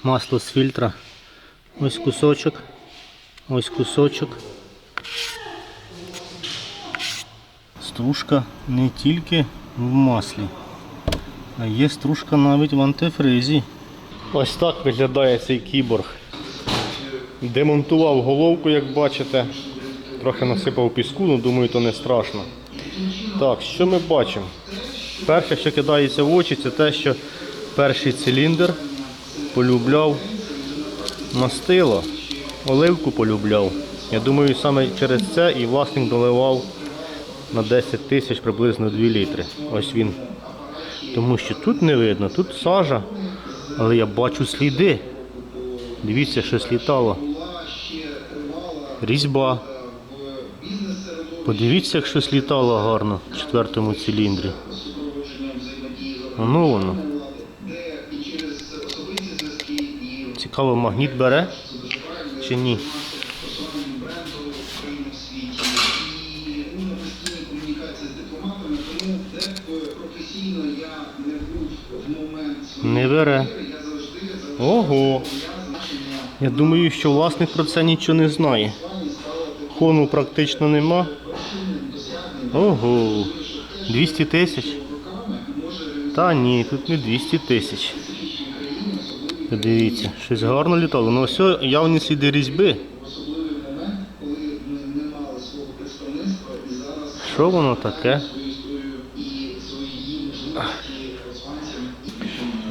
Масло з фільтра. Ось кусочок. Ось кусочок. Стружка не тільки в маслі, а є стружка навіть в антифризі. Ось так виглядає цей кіборг. Демонтував головку, як бачите. Трохи насипав піску, але думаю, то не страшно. Так, що ми бачимо? Перше, що кидається в очі, це те, що перший циліндр полюбляв мастило, оливку полюбляв. Я думаю, саме через це і власник доливав на 10 тисяч приблизно 2 літри. Ось він. Тому що тут не видно, тут сажа, але я бачу сліди. Дивіться, щось літало. Різьба. Подивіться, як щось літало гарно в 4-му циліндрі. Воно. Цікаво, магніт бере чи ні? Не бере. Ого! Я думаю, що власник про це нічого не знає. Хону практично нема. Ого! 200 тисяч? Та ні, тут не 200 тисяч. Дивіться, щось гарно літало. Ну ось явні сліди різьби. Що воно таке?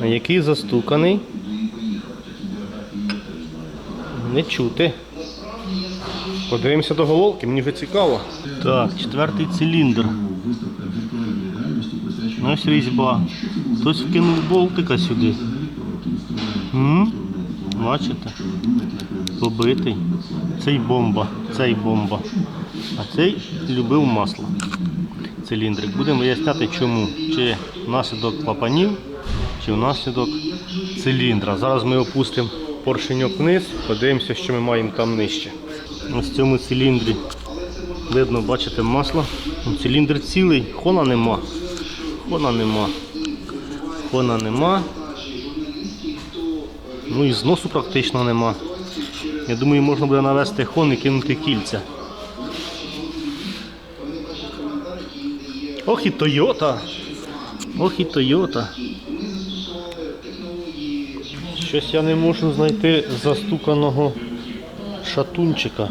А який застуканий? Не чути. Подивимося до головки, мені вже цікаво. Так, 4-й циліндр. Ось різьба. Хтось вкинув болтика сюди. Бачите? Побитий. Цей бомба. А цей любив масло. Циліндрик. Будемо виясняти чому. Чи внаслідок клапанів, чи внаслідок циліндра. Зараз ми опустимо поршеньок вниз, подивимося, що ми маємо там нижче. Ось в цьому циліндрі видно, бачите, масло. Циліндр цілий, хона нема. Ну і зносу практично нема. Я думаю, можна буде навести хон і кинути кільця. Ох і Тойота. Щось я не можу знайти застуканого шатунчика.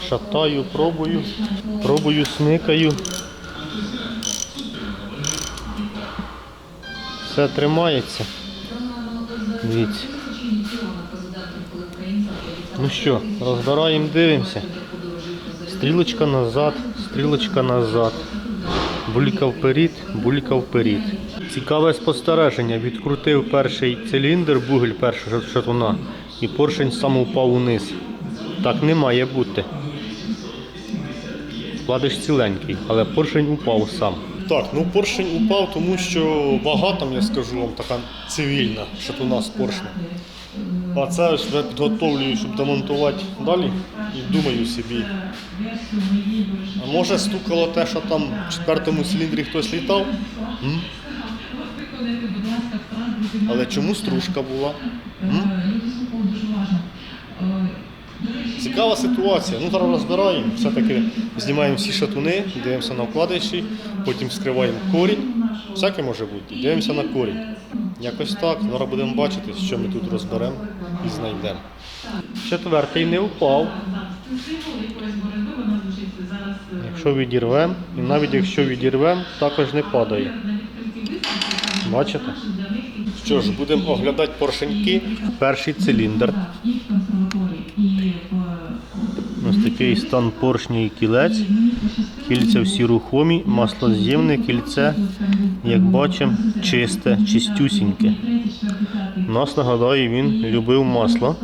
Шатаю, пробую, смикаю. Все тримається. Дивіться. Ну що, розбираємо, дивимося. Стрілочка назад. Булька вперед. Цікаве спостереження. Відкрутив перший циліндр, бугель першого шатуна, і поршень сам упав униз. Так не має бути. Вкладиш ціленький, але поршень упав сам. Так, ну поршень упав, тому що вага там, я скажу вам, така цивільна шатуна з поршнем. А це ж вже підготовлюю, щоб демонтувати далі, і думаю собі. А може стукало те, що там в 4-му циліндрі хтось літав? Але чому стружка була? Цікава ситуація. Ну, зараз розбираємо, все-таки знімаємо всі шатуни, дивимося на вкладиші, потім скриваємо корінь. Всяке може бути. Дивимося на корінь. Якось так. Зараз будемо бачити, що ми тут розберемо і знайдемо. 4-й не впав. Якщо відірвемо, і навіть якщо відірвемо, також не падає. Бачите? Що ж, будемо оглядати поршеньки. Перший циліндр. Ось такий стан поршня і кілець. Кільця всі рухомі, маслоз'ємне кільце, як бачимо, чисте, чистюсіньке. Нас, нагадаю, він любив масло.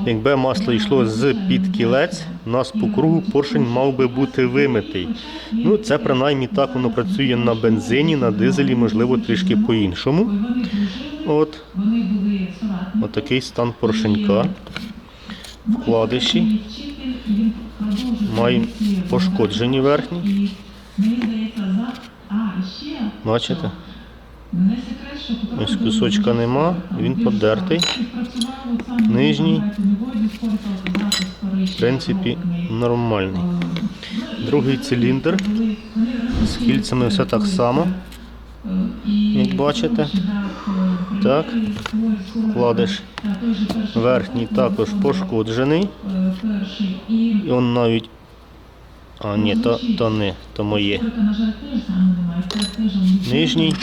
Якби масло йшло з-під кілець, у нас по кругу поршень мав би бути вимитий. Ну, це принаймні так воно працює на бензині, на дизелі, можливо, трішки по-іншому. От такий стан поршенька. Вкладиші. Маємо пошкоджені верхні. Бачите? Ось кусочка нема, він подертий. Нижній, в принципі, нормальний. Другий циліндр. З кільцями все так само, як бачите. Так, вкладиш. Верхній також пошкоджений. І он навіть... А, ні, то моє. Нижній,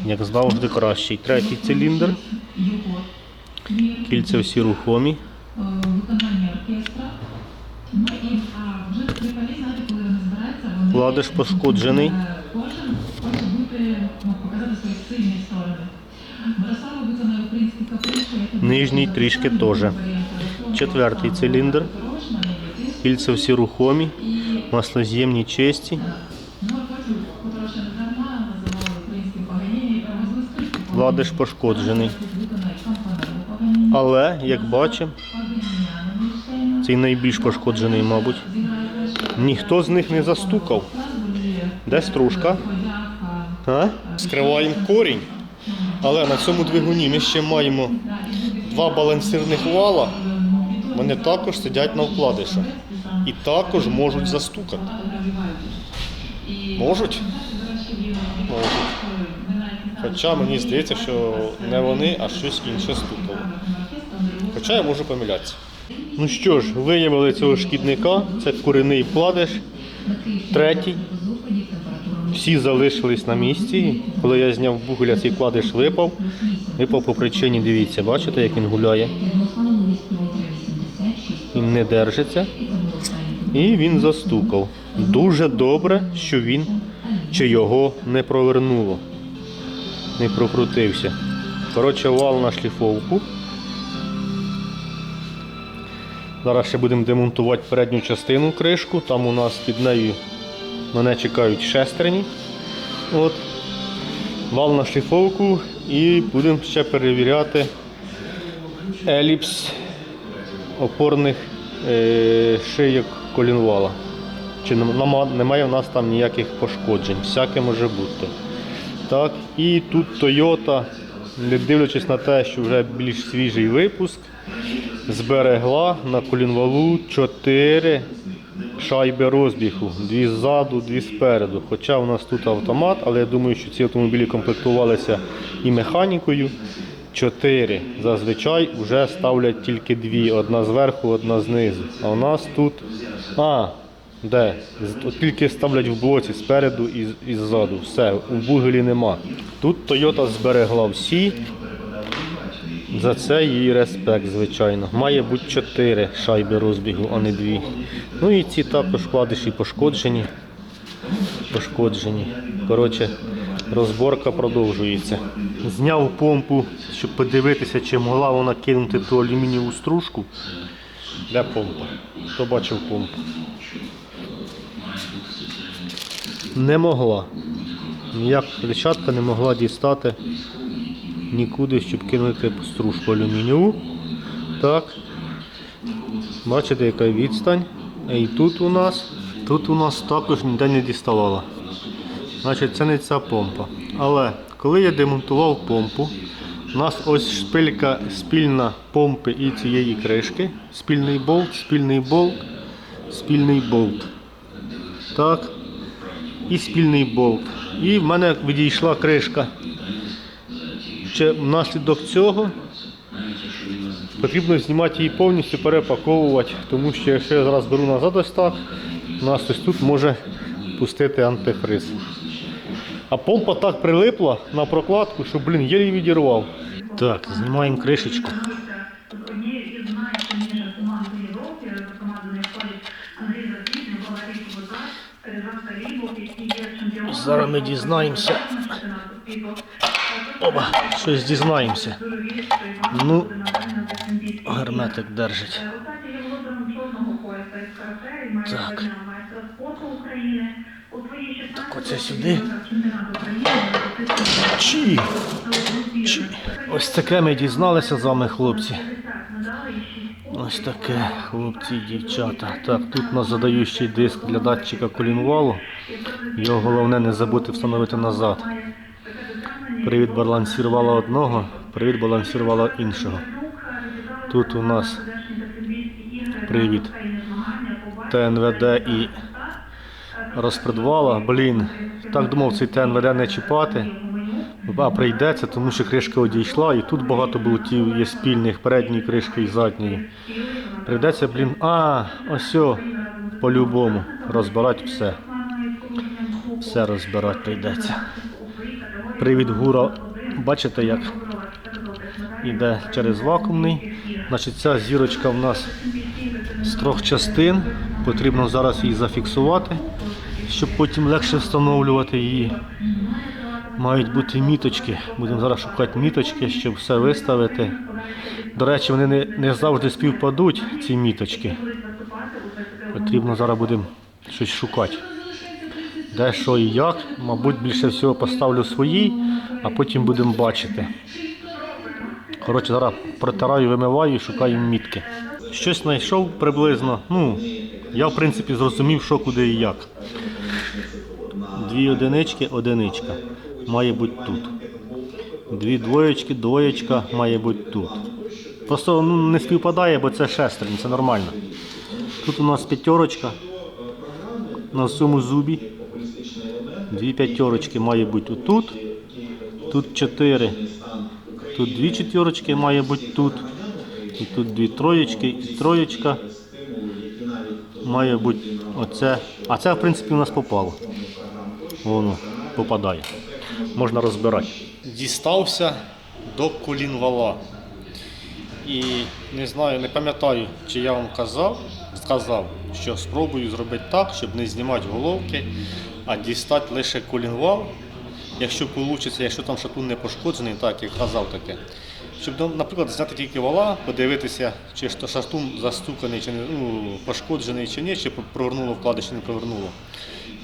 як завжди, кращий. Третій циліндр. Кільця всі рухомі. Вкладиш пошкоджений. Нижній трішки теж. Четвертий циліндр. Кільця всі рухомі. Маслоз'ємні чисті. Вкладиш пошкоджений. Але, як бачимо, цей найбільш пошкоджений, мабуть. Ніхто з них не застукав. Де стружка? Скриваємо корінь. Але на цьому двигуні ми ще маємо два балансирних вала. Вони також сидять на вкладишах. І також можуть застукати. Можуть? Можуть. Хоча мені здається, що не вони, а щось інше стукало. Хоча я можу помилятися. Ну що ж, виявили цього шкідника. Це корінний вкладиш. Третій. Всі залишились на місці. Коли я зняв бугеля, цей вкладиш випав. Випав по причині, дивіться, бачите, як він гуляє. Він не держиться. І він застукав. Дуже добре, що він чи його не провернуло. Не прокрутився. Коротше, вал на шліфовку. Зараз ще будемо демонтувати передню частину кришку. Там у нас під нею мене чекають шестерні. От. Вал на шліфовку і будемо ще перевіряти еліпс опорних шийок колінвала. Чи немає в нас там ніяких пошкоджень. Всяке може бути. Так, і тут Toyota, не дивлячись на те, що вже більш свіжий випуск, зберегла на колінвалу 4 шайби розбігу. 2 ззаду, 2 спереду. Хоча у нас тут автомат, але я думаю, що ці автомобілі комплектувалися і механікою. 4. Зазвичай вже ставлять тільки 2. Одна зверху, одна знизу. А у нас тут... Де? Тільки ставлять в блоці спереду і ззаду. Все, у бугелі нема. Тут Toyota зберегла всі. За це їй респект, звичайно. Має бути 4 шайби розбігу, а не 2. Ну і ці також вкладиші пошкоджені. Коротше, розборка продовжується. Зняв помпу, щоб подивитися, чи могла вона кинути ту алюмінієву стружку. Де помпа? Хто бачив помпу? Не могла. Ніяк кричатка не могла дістати нікуди, щоб кинути стружку алюмінієву. Так. Бачите, яка відстань. І тут у нас також ніде не діставала. Значить, це не ця помпа. Але коли я демонтував помпу, у нас ось шпилька спільна помпи і цієї кришки. Спільний болт. Так. І спільний болт. І в мене відійшла кришка. Внаслідок цього потрібно знімати її повністю, перепаковувати, тому що якщо я зараз беру назад ось так, у нас ось тут може пустити антифриз. А помпа так прилипла на прокладку, що, єлі відірвав. Так, знімаємо кришечку. Зараз ми дізнаємося. Щось дізнаємося. Ну, герметик держить. Так. Так, оце сюди. Ось таке ми дізналися з вами, хлопці. Ось таке, хлопці і дівчата. Так, тут у нас задаючий диск для датчика колінвалу. Його головне не забути встановити назад. Привід балансірувала одного, привід балансірувала іншого. Тут у нас привід ТНВД і розпредвала. Блін, так думав цей ТНВД не чіпати, а прийдеться, тому що кришка одійшла і тут багато болтів є спільних, передньої кришки і задньої. Прийдеться, блін, ось по-любому розбирати все. Все розбирати прийдеться. Привід гура, бачите як йде через вакуумний. Значить, ця зірочка в нас з 3 частин. Потрібно зараз її зафіксувати, щоб потім легше встановлювати її. Мають бути міточки. Будемо зараз шукати міточки, щоб все виставити. До речі, вони не завжди співпадуть, ці міточки. Потрібно зараз будемо щось шукати. Де, що і як. Мабуть, більше всього поставлю свої, а потім будемо бачити. Коротше, зараз протираю, вимиваю і шукаю мітки. Щось знайшов приблизно. Я в принципі зрозумів, що куди і як. 2 одинички, одиничка. Має бути тут. 2 двоєчки, двоєчка має бути тут. Просто не співпадає, бо це шестерня, це нормально. Тут у нас 5 на цьому зубі. 2 п'ятерочки має бути отут. Тут 4. Тут 2 четвірочки має бути тут. І тут 2 троєчки і троєчка. Має бути оце. А це в принципі у нас попало. Воно попадає. Можна розбирати. Дістався до колінвала. І не знаю, не пам'ятаю, чи я вам сказав, що спробую зробити так, щоб не знімати головки, а дістати лише колінвал. Якщо вийде, якщо там шатун не пошкоджений, так як казав таке. Щоб, наприклад, зняти тільки вала, подивитися, чи шатун застуканий, чи пошкоджений, чи ні, чи провернуло вкладиш, чи не провернуло.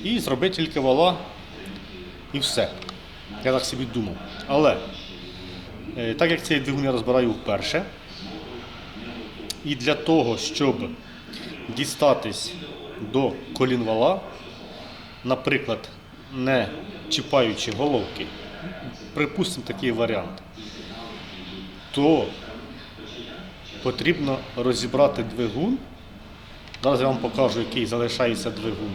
І зробити тільки вала і все. Я так собі думав. Але, так як цей двигун я розбираю вперше, і для того, щоб дістатись до колінвала, наприклад, не чіпаючи головки, припустимо такий варіант, то потрібно розібрати двигун. Зараз я вам покажу, який залишається двигун,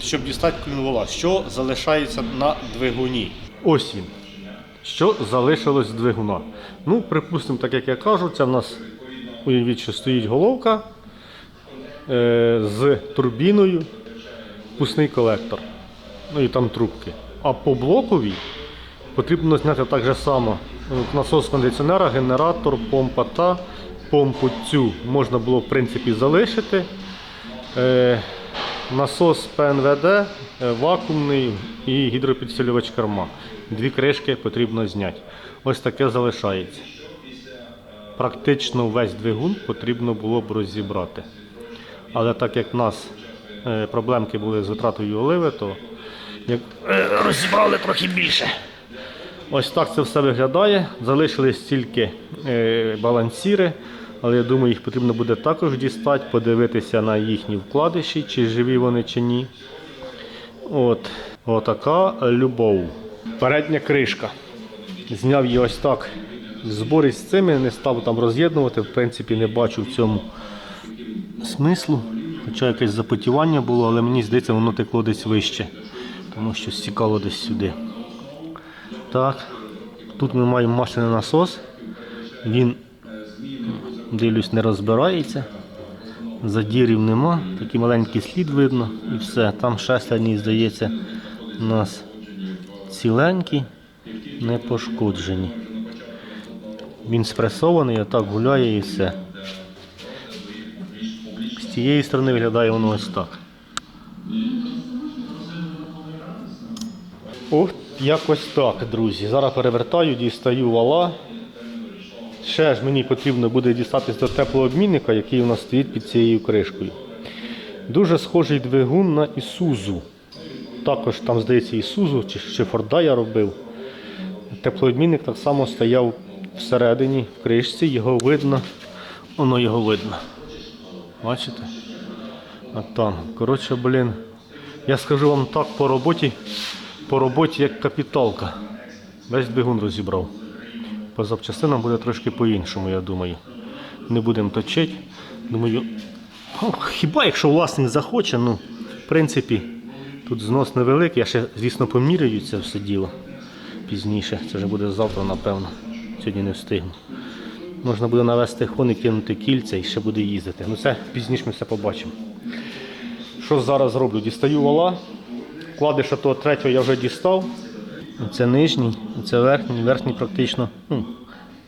щоб дістати колінвала. Що залишається на двигуні? Ось він. Що залишилось з двигуна? Припустимо, так як я кажу, це в нас, уявіть, що стоїть головка з турбіною, впускний колектор, і там трубки. А по блоковій потрібно зняти так же само насос кондиціонера, генератор, помпа та помпу цю можна було в принципі залишити. Насос ПНВД, вакуумний і гідропідсилювач керма. 2 кришки потрібно зняти. Ось таке залишається. Практично весь двигун потрібно було б розібрати. Але так як в нас проблемки були з витратою оливи, то розібрали трохи більше. Ось так це все виглядає. Залишились тільки балансіри, але я думаю, їх потрібно буде також дістати, подивитися на їхні вкладиші, чи живі вони, чи ні. Отака любов. Передня кришка. Зняв її ось так в зборі з цими, не став там роз'єднувати, в принципі не бачу в цьому смислу. Хоча якесь запотівання було, але мені здається, воно текло десь вище, тому що стікало десь сюди. Так, тут ми маємо масляний насос, він, дивлюсь, не розбирається, задірів нема, такий маленький слід видно і все. Там шестерні, здається, у нас ціленькі, не пошкоджені. Він спресований, отак гуляє і все. З цієї сторони виглядає воно ось так. Якось так, друзі. Зараз перевертаю, дістаю вала. Ще ж мені потрібно буде дістатися до теплообмінника, який у нас стоїть під цією кришкою. Дуже схожий двигун на Ісузу. Також там, здається, Ісузу чи Форда я робив. Теплообмінник так само стояв всередині, в кришці, його видно. Воно його видно. Бачите? А там. Коротше, я скажу вам так, по роботі по роботі як капіталка. Весь двигун розібрав. По запчастинам буде трошки по-іншому, я думаю. Не будемо точити. Думаю, хіба якщо власник захоче, ну, в принципі, тут знос невеликий. Я ще, звісно, поміряю це все діло пізніше. Це вже буде завтра, напевно. Сьогодні не встигну. Можна буде навести хон, кинути кільця і ще буде їздити. Ну це пізніше ми все побачимо. Що зараз роблю? Дістаю вала. Вкладиша того третього я вже дістав. Це нижній, це верхній. Верхній практично,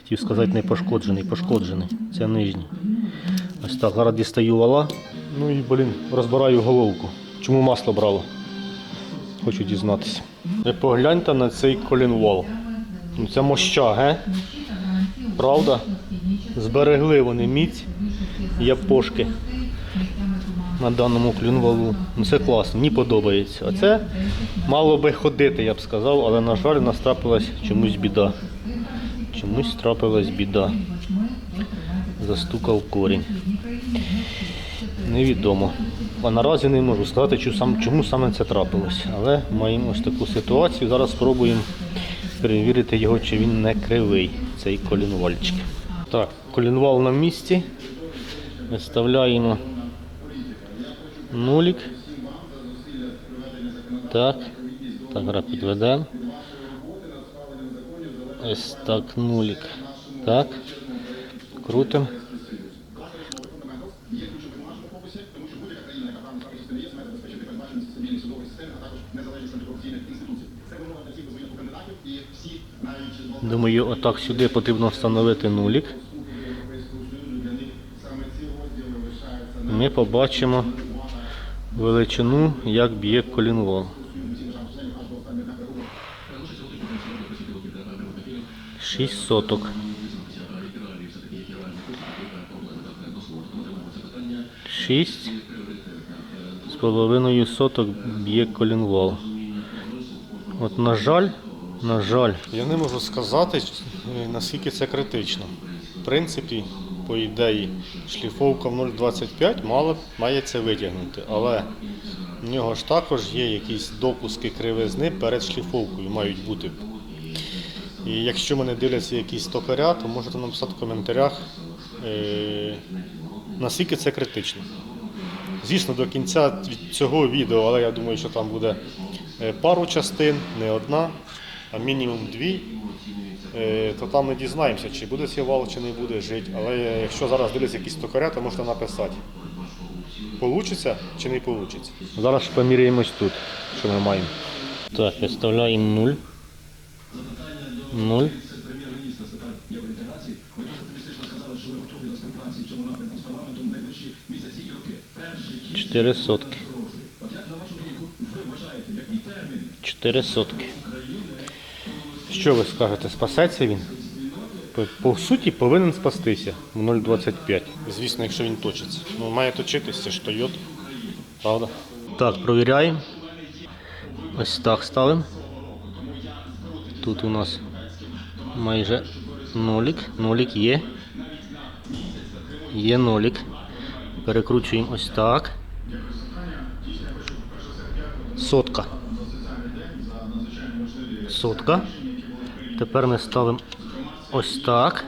хотів сказати, не пошкоджений. Пошкоджений. Це нижній. Ось так, зараз дістаю вала. Ну і, розбираю головку. Чому масло брало? Хочу дізнатися. Ви погляньте на цей колінвал. Ну, це моща, ге? Правда? Зберегли вони міць япошки на даному колінвалу. Ну, це класно, мені подобається. А це мало би ходити, я б сказав, але, на жаль, у нас трапилась чомусь біда. Чомусь трапилась біда. Застукав корінь. Невідомо. А наразі не можу сказати, чому саме це трапилось. Але маємо ось таку ситуацію. Зараз спробуємо перевірити його, чи він не кривий, цей колінвальчик. Так, колінвал на місці. Виставляємо нулік. Так, зараз підведемо. Ось так, нулік. Так, крутимо. Думаю, отак сюди потрібно встановити нулік. Ми побачимо величину, як б'є колінвал. 6 соток. 6,5 соток б'є колінвал. От, на жаль, я не можу сказати, наскільки це критично. В принципі, по ідеї, шліфовка в 0,25 має це витягнути, але в нього ж також є якісь допуски кривизни перед шліфовкою, мають бути. І якщо мене дивляться якісь токаря, то можете написати в коментарях, наскільки це критично. Звісно, до кінця цього відео, але я думаю, що там буде пару частин, не одна, а мінімум 2, то там ми дізнаємося, чи буде цей вал, чи не буде жити. Але якщо зараз дивляться якісь токаря, то можете написати, получиться чи не получиться. Зараз поміряємось тут, що ми маємо. Так, виставляємо 0. 0. 4 сотки. 4 сотки. Що ви скажете, спасеться він? По суті, повинен спастися в 0,25. Звісно, якщо він точиться. Ну, має точитися, це ж Toyota. Правда? Так, провіряємо. Ось так ставимо. Тут у нас майже нолік. Нолік є. Є нолік. Перекручуємо ось так. Сотка. Сотка. Тепер ми ставимо ось так.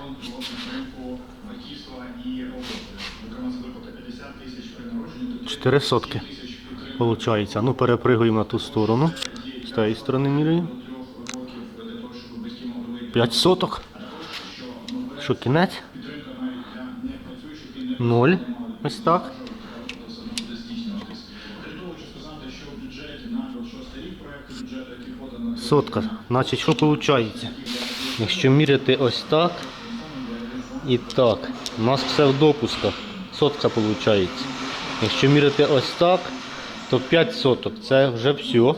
Чотири сотки. Получається. Ну, перепригуємо на ту сторону. З тієї сторони міряємо. 5 соток. Що, кінець? 0. Ось так. Сотка. Значить, що виходить? Якщо міряти ось так і так, у нас все в допусках. Сотка виходить. Якщо міряти ось так, то 5 соток. Це вже все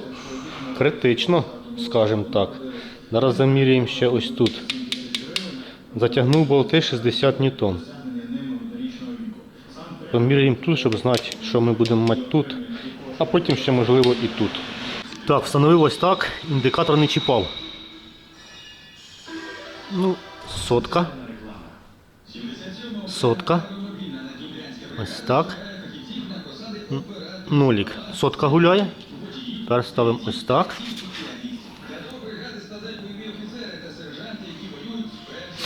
критично, скажімо так. Зараз заміряємо ще ось тут. Затягнув болти 60 ньютон. Поміряємо тут, щоб знати, що ми будемо мати тут, а потім ще можливо і тут. Так, встановив ось так, індикатор не чіпав. Ну, сотка. Сотка. Ось так. Нолік. Сотка гуляє. Тепер ставимо ось так.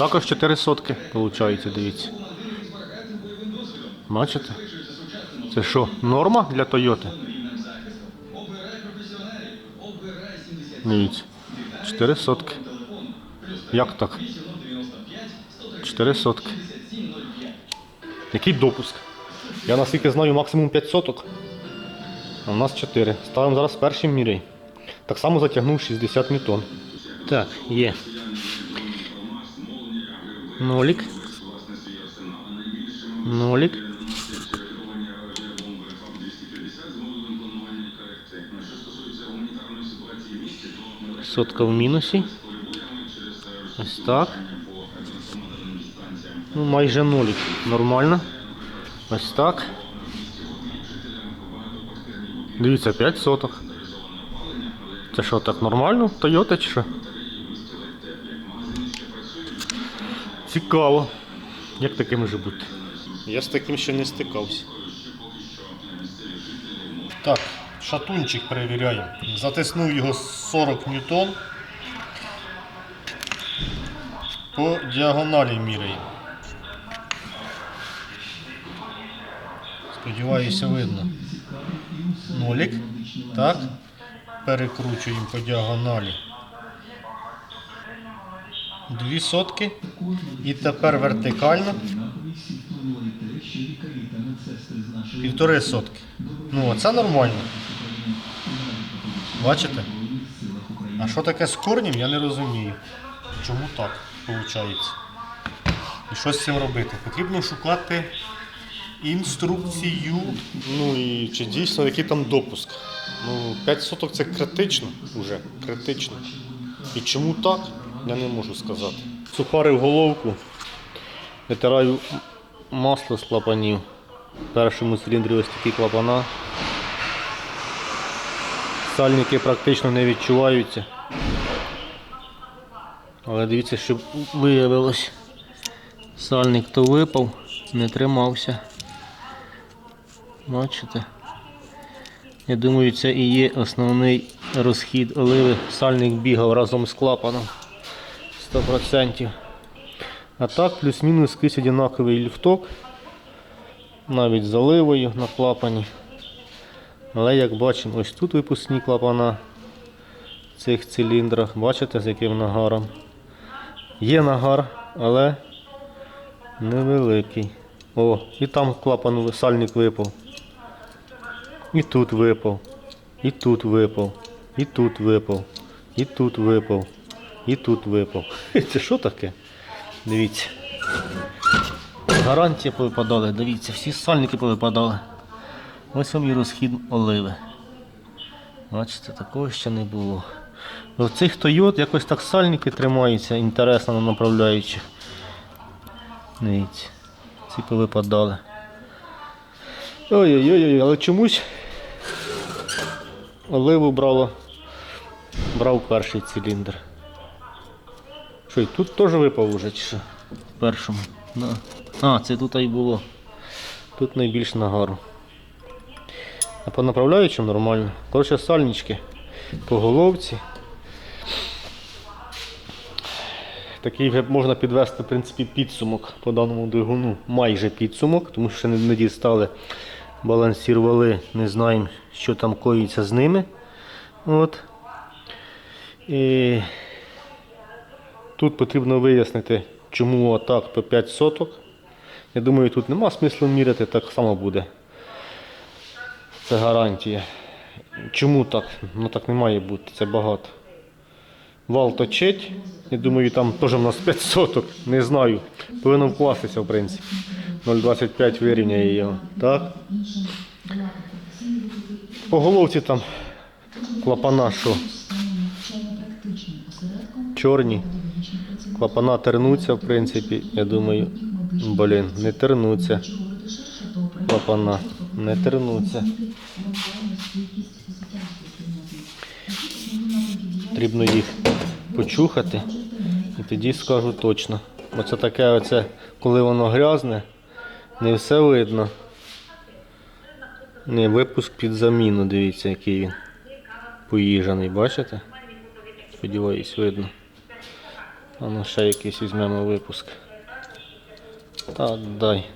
Також 4 сотки, виходить, дивіться. Бачите? Це що, норма для Тойоти? Дивіться. 4 сотки. Як так? 4 сотки. Який допуск? Я наскільки знаю максимум 5 соток. А у нас 4. Ставимо зараз перший міряй. Так само затягнув 60 ньютон. Так, є. Нолік. Нолік. Сотка в мінусі. Ось так. Ну, майже нолік. Нормально. Ось так. Дивіться, 5 соток. Це що, так нормально? Тойота чи що? Цікаво. Як таке може бути? Я з таким ще не стикався. Так, шатунчик перевіряємо. Затиснув його 40 ньютон. По діагоналі міряємо. Сподіваюся, видно. Нолік. Так. Перекручуємо по діагоналі. 2 сотки. І тепер вертикально. 1,5 сотки. Ну, оце нормально. Бачите? А що таке з корнем, я не розумію. Чому так виходить? І що з цим робити? Потрібно шукати інструкцію. Ну і чи дійсно який там допуск. Ну, 5 соток це критично вже. Критично. І чому так, я не можу сказати. Сухарив головку, витираю масло з клапанів. В першому циліндрі ось такі клапана. Сальники практично не відчуваються. Але дивіться, щоб виявилось. Сальник то випав, не тримався. Бачите? Я думаю, це і є основний розхід оливи. Сальник бігав разом з клапаном. 100%. А так, плюс-мінус скрізь однаковий люфток. Навіть з оливою на клапані. Але як бачимо, ось тут випускні клапана в цих циліндрах. Бачите, з яким нагаром? Є нагар, але невеликий. О, і там клапан сальник випав. І тут випав. І тут випав. І тут випав. І тут випав. І тут випав. Це що таке? Дивіться. Гарантія повипадали, дивіться, всі сальники повипадали. Ось вам і розхід оливи. Бачите, такого ще не було. В цих Тойот якось так сальники тримаються, інтересно на направляючих. Дивіться, ці повипадали. Ой-ой-ой, але чомусь оливу брав перший циліндр. Що, і тут теж випав уже, чи що? В першому. Да. А, це тут і було. Тут найбільш нагару. А по направляючим нормально. Коротше, сальнички по головці. Такий вже можна підвести, в принципі, підсумок по даному двигуну. Майже підсумок, тому що ще не дістали балансір вали, не знаємо, що там коїться з ними. От. І тут потрібно вияснити, чому отак по 5 соток. Я думаю, тут нема смислу міряти, так само буде. Це гарантія. Чому так? Ну так не має бути, це багато. Вал точить, я думаю, там теж у нас 5 соток, не знаю. Повинно вкластися, в принципі. 0,25 вирівняє його. Так? По головці там клапана що? Чорні. Клапана тернуться, в принципі, я думаю. Блін, не тернуться. Клапана не тернуться. Потрібно їх почухати і тоді скажу точно. Оце таке, оце, коли воно грязне, не все видно. Не, випуск під заміну, дивіться, який він поїжджений, бачите? Сподіваюсь, видно. А ну ще якийсь візьмемо випуск. Та дай.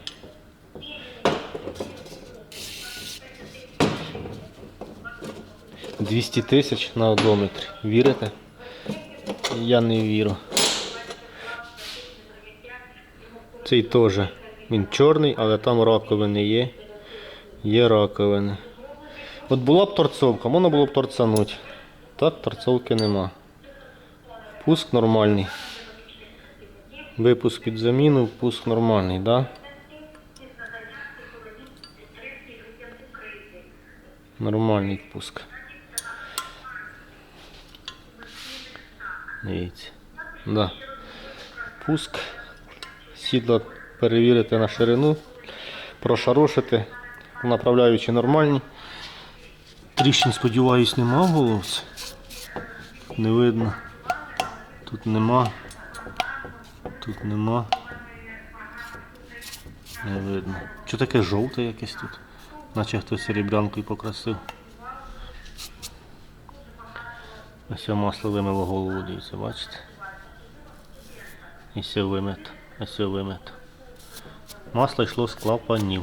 $200 000 на одометрі. Вірите? Я не вірю. Цей теж. Він чорний, але там раковини є. Є раковини. От була б торцовка, можна було б торцанути. Так, торцовки нема. Впуск нормальний. Випуск під заміну, впуск нормальний, да? Нормальний впуск. Дивіться. Да. Впуск. Сідла перевірити на ширину. Прошарошити. Направляючи нормальні. Тріщин, сподіваюсь, нема в головці. Не видно. Тут нема. Тут нема. Не видно. Що таке жовте якесь тут? Наче хтось серебрянкою покрасив. Ось масло вимило голову, дивіться, бачите? І все вимито. Ось все вимито. Масло йшло з клапанів.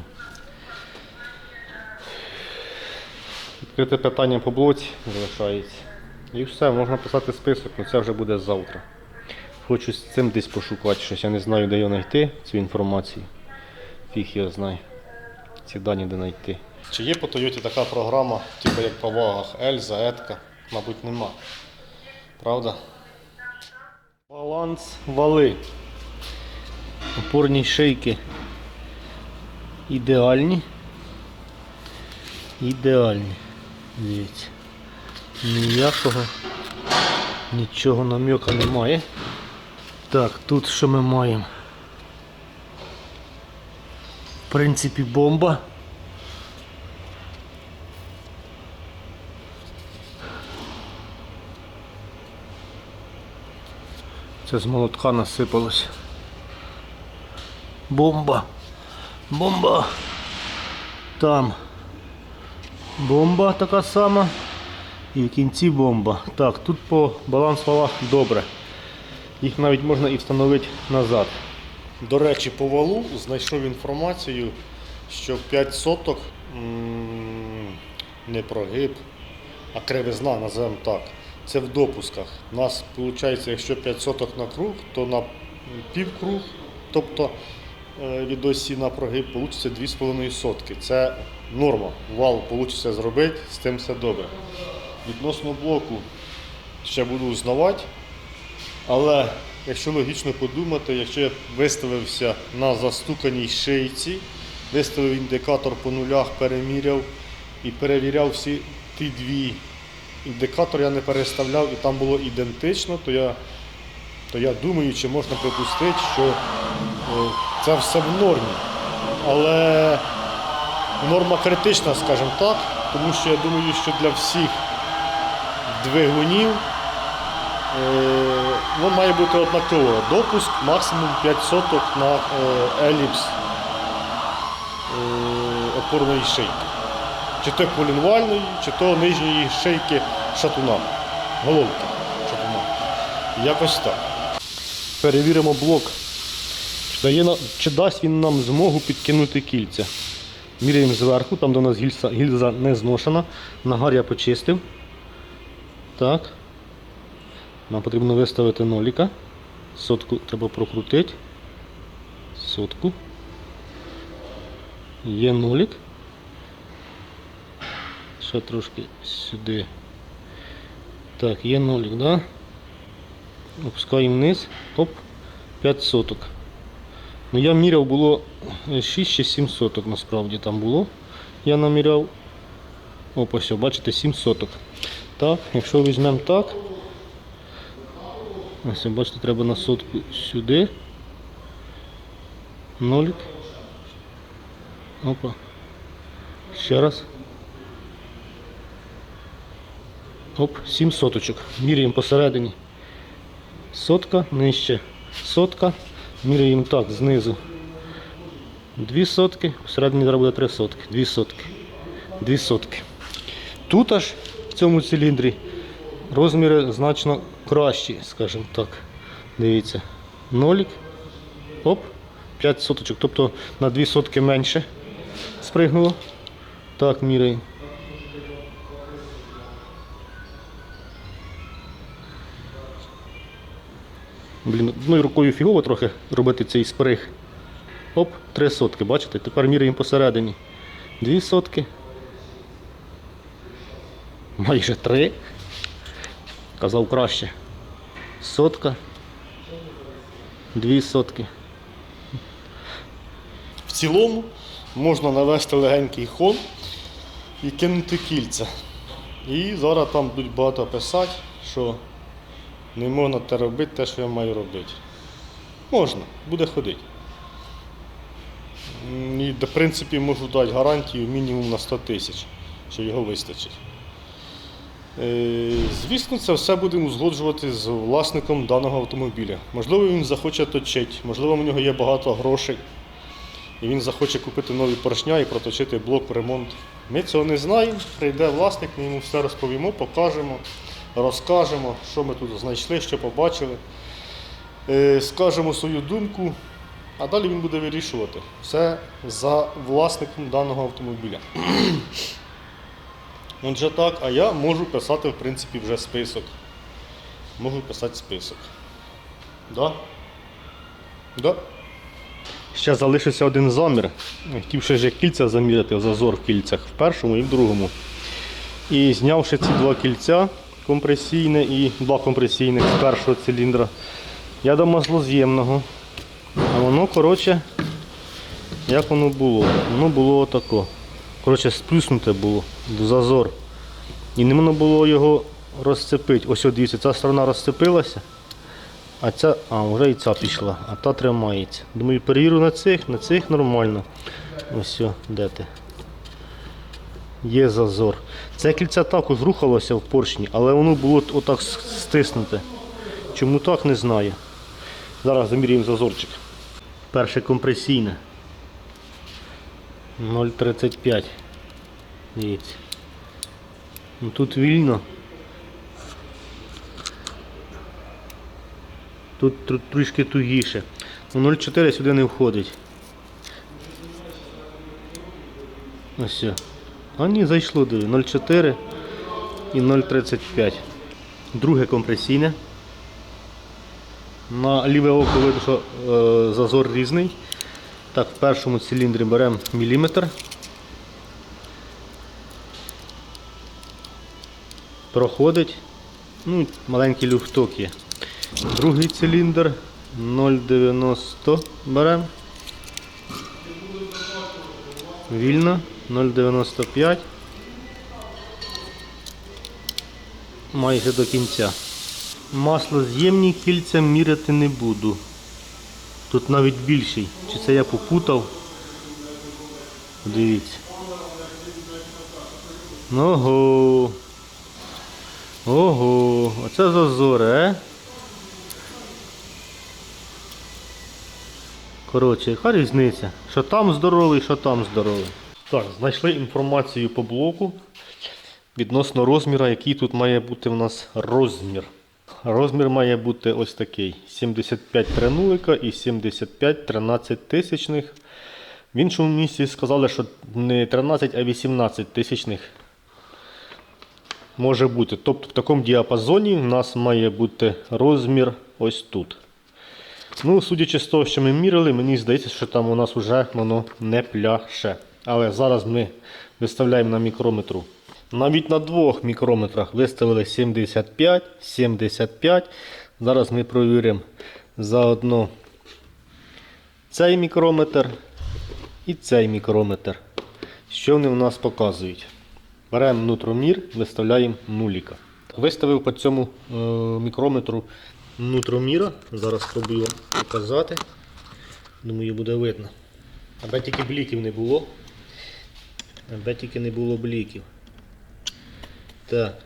Відкрите питання по блоці залишається. І все, можна писати список, але це вже буде завтра. Хочу з цим десь пошукати щось, я не знаю, де його знайти, цю інформацію. Фіг його знає. Ці дані де знайти. Чи є по Toyota така програма, типу як по вагах, Ельза, Етка? Мабуть, нема. Правда? Баланс вали. Опорні шийки ідеальні. Ідеальні. Дивіться. Ніякого, нічого намека немає. Так, тут що ми маємо? В принципі, бомба. Це з молотка насипалось. Бомба. Бомба. Там бомба така сама. І в кінці бомба. Так, тут по балансу валах добре. Їх навіть можна і встановити назад. До речі, по валу знайшов інформацію, що 5 соток не прогиб, а кривизна, називаємо так. Це в допусках. У нас, виходить, якщо 5 соток на круг, то на півкруг, тобто від осі на прогиб, вийде 2,5 сотки. Це норма. Вал вийде зробити, з тим все добре. Відносно блоку ще буду узнавати, але якщо логічно подумати, якщо я виставився на застуканій шийці, виставив індикатор по нулях, переміряв і перевіряв всі ті дві. Індикатор я не переставляв і там було ідентично, то я думаю, чи можна припустити, що це все в нормі. Але норма критична, скажімо так, тому що я думаю, що для всіх двигунів має бути однаково. Допуск максимум 5 соток на еліпс опорної шийки. Чи то колінвальної, чи то нижньої шийки шатуна, головки шатуна. Якось так. Перевіримо блок. Чи дасть він нам змогу підкинути кільця. Міряємо зверху, там до нас гільза не зношена. Нагар я почистив. Так. Нам потрібно виставити ноліка. Сотку треба прокрутити. Сотку. Є нолік. Ще трошки сюди. Так, є нолік, да? Опускаємо вниз. Оп, 5 соток. Ну я міряв, було 6 чи 7 соток насправді там було. Я наміряв. Опа, все, бачите, 7 соток. Так, якщо візьмемо так. Ось, бачите, треба на сотку сюди. Нолік. Опа. Ще раз. Оп, 7 соточок. Міряємо посередині. Сотка, нижче. Сотка. Міряємо так, знизу. 2 сотки. Посередині зараз буде 3 сотки. 2 сотки. 2 сотки. Тут аж в цьому циліндрі розміри значно кращі, скажімо так. Дивіться, нолик, оп, 5 соточок, тобто на 2 сотки менше спригнуло. Так, міряємо. Блін, одною рукою фігово трохи робити цей сприг. Оп, 3 сотки, бачите? Тепер міряємо посередині. 2 сотки. Майже 3. Казав краще. Сотка. 2 сотки. В цілому можна навести легенький хон і кинути кільця. І зараз там будуть багато писати, що не можна те робити, те, що я маю робити. Можна, буде ходити. І, в принципі, можу дати гарантію мінімум на 100 тисяч, що його вистачить. Звісно, це все будемо узгоджувати з власником даного автомобіля. Можливо, він захоче точити, можливо, в нього є багато грошей, і він захоче купити нові поршня і проточити блок в ремонт. Ми цього не знаємо, прийде власник, ми йому все розповімо, покажемо, розкажемо, що ми тут знайшли, що побачили. Скажемо свою думку, а далі він буде вирішувати. Все за власником даного автомобіля. Отже так, а я можу писати, в принципі, вже список. Можу писати список. Да? Да. Ще залишився один замір. Хотів ще ж кільця заміряти, зазор в кільцях в першому і в другому. І знявши ці два кільця, компресійне і два компресійних з першого циліндра, я до маслоз'ємного. А воно, коротше, як воно було? Воно було отако. Коротше, сплюснуте було в зазор. І не можна було його розцепити. Ось от дивіться, ця сторона розцепилася, а ця, вже і ця пішла, а та тримається. Думаю, перевірю на цих нормально. Ось, де ти? Є зазор. Це кільце також рухалося в поршні, але воно було отак стиснуте. Чому так, не знаю. Зараз замірюємо зазорчик. Перше компресійне. 0,35. Дивіться. Ну, тут вільно. Тут трішки тугіше. 0,4 сюди не входить. Ось. А ні, зайшло, диви. 0,4 і 0,35. Друге компресійне. На ліве око видно, що зазор різний. Так, в першому циліндрі беремо міліметр. Проходить. Ну, маленький люфток є. Другий циліндр 0,90 беремо. Вільно. 0,95. Майже до кінця. Маслоз'ємні кільця міряти не буду. Тут навіть більший. Чи це я попутав? Дивіться. Ого. Ого. Оце зазори, Коротше, яка різниця? Що там здоровий, що там здоровий. Так, знайшли інформацію по блоку відносно розміру, який тут має бути у нас розмір. Розмір має бути ось такий. 75 нулика і 75 13 тисячних. В іншому місці сказали, що не 13, а 18 тисячних може бути. Тобто в такому діапазоні у нас має бути розмір ось тут. Ну, судячи з того, що ми міряли, мені здається, що там у нас вже воно не пляше. Але зараз ми виставляємо на мікрометру. Навіть на двох мікрометрах виставили 75, 75. Зараз ми провіримо заодно цей мікрометр і цей мікрометр. Що вони в нас показують? Беремо нутромір, виставляємо нуліка. Виставив по цьому мікрометру нутроміра. Зараз спробую вам показати. Думаю, буде видно. Аби тільки бліків не було. Аби тільки не було бліків. Так.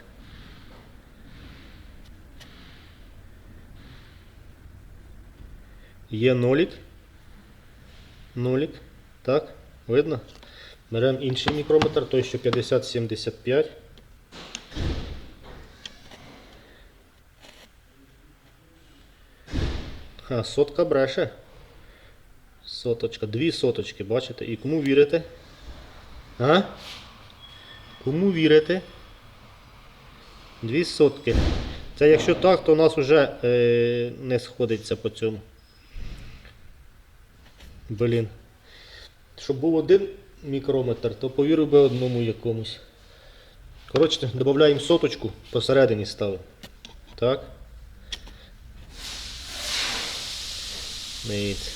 Є нолік. Нолік. Так, видно? Беремо інший мікрометр, той що 50-75. А, сотка бреше. Соточка, 2 соточки, бачите? І кому вірите? А? Кому вірите? 2 сотки. Це якщо так, то у нас вже не сходиться по цьому. Блін. Щоб був 1 мікрометр, то повірив би одному якомусь. Коротше, додаємо соточку, посередині ставимо. Так. Дивіться.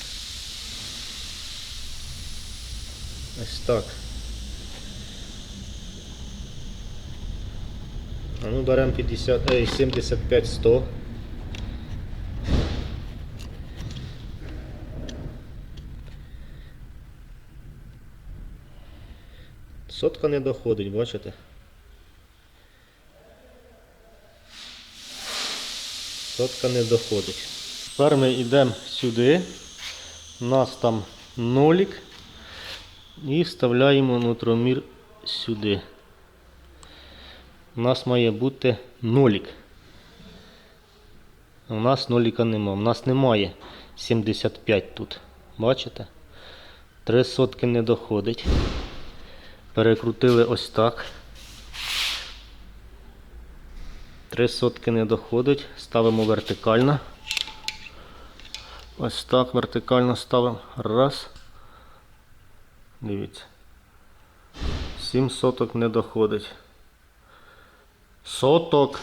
Ось так. А ну беремо 75-100. Сотка не доходить, бачите? Сотка не доходить. Тепер ми йдемо сюди. У нас там нолик. І вставляємо нутромір сюди. У нас має бути нолик. У нас ноліка немає. У нас немає 75 тут. Бачите? 3 сотки не доходить. Перекрутили ось так. 3 сотки не доходить. Ставимо вертикально. Ось так вертикально ставимо. Раз. Дивіться. 7 соток не доходить. Соток.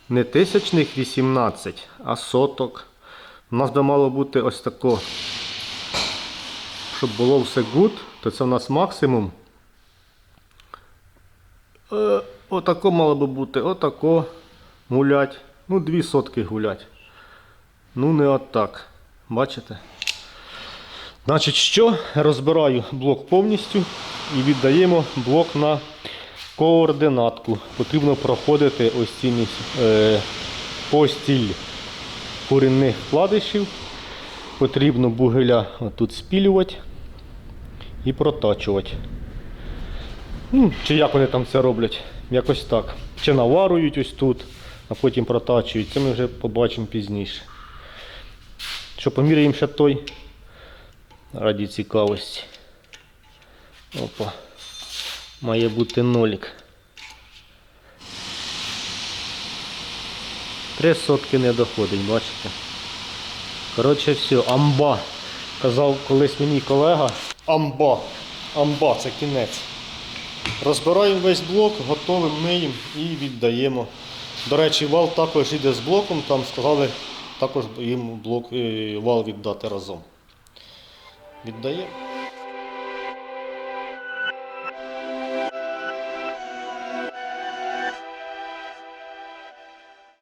Не тисячних 18, а соток. У нас би мало бути ось тако. Щоб було все good, то це у нас максимум. Отако мало би бути. Отако гулять. Ну, 2 сотки гулять. Ну, не отак. Бачите? Значить, що? Розбираю блок повністю і віддаємо блок на координатку. Потрібно проходити ось ці постіль корінних вкладишів. Потрібно бугеля тут спілювати і протачувати. Ну, чи як вони там це роблять? Якось так. Чи наварують ось тут, а потім протачують. Це ми вже побачимо пізніше. Що, поміряємо ще той раді цікавості. Опа. Має бути нолик. 3 сотки не доходить, бачите? Коротше, все, амба. Казав колись мені колега. Амба. Амба, це кінець. Розбираємо весь блок, готовим, миємо і віддаємо. До речі, вал також йде з блоком, там сказали також їм вал віддати разом. Віддаємо.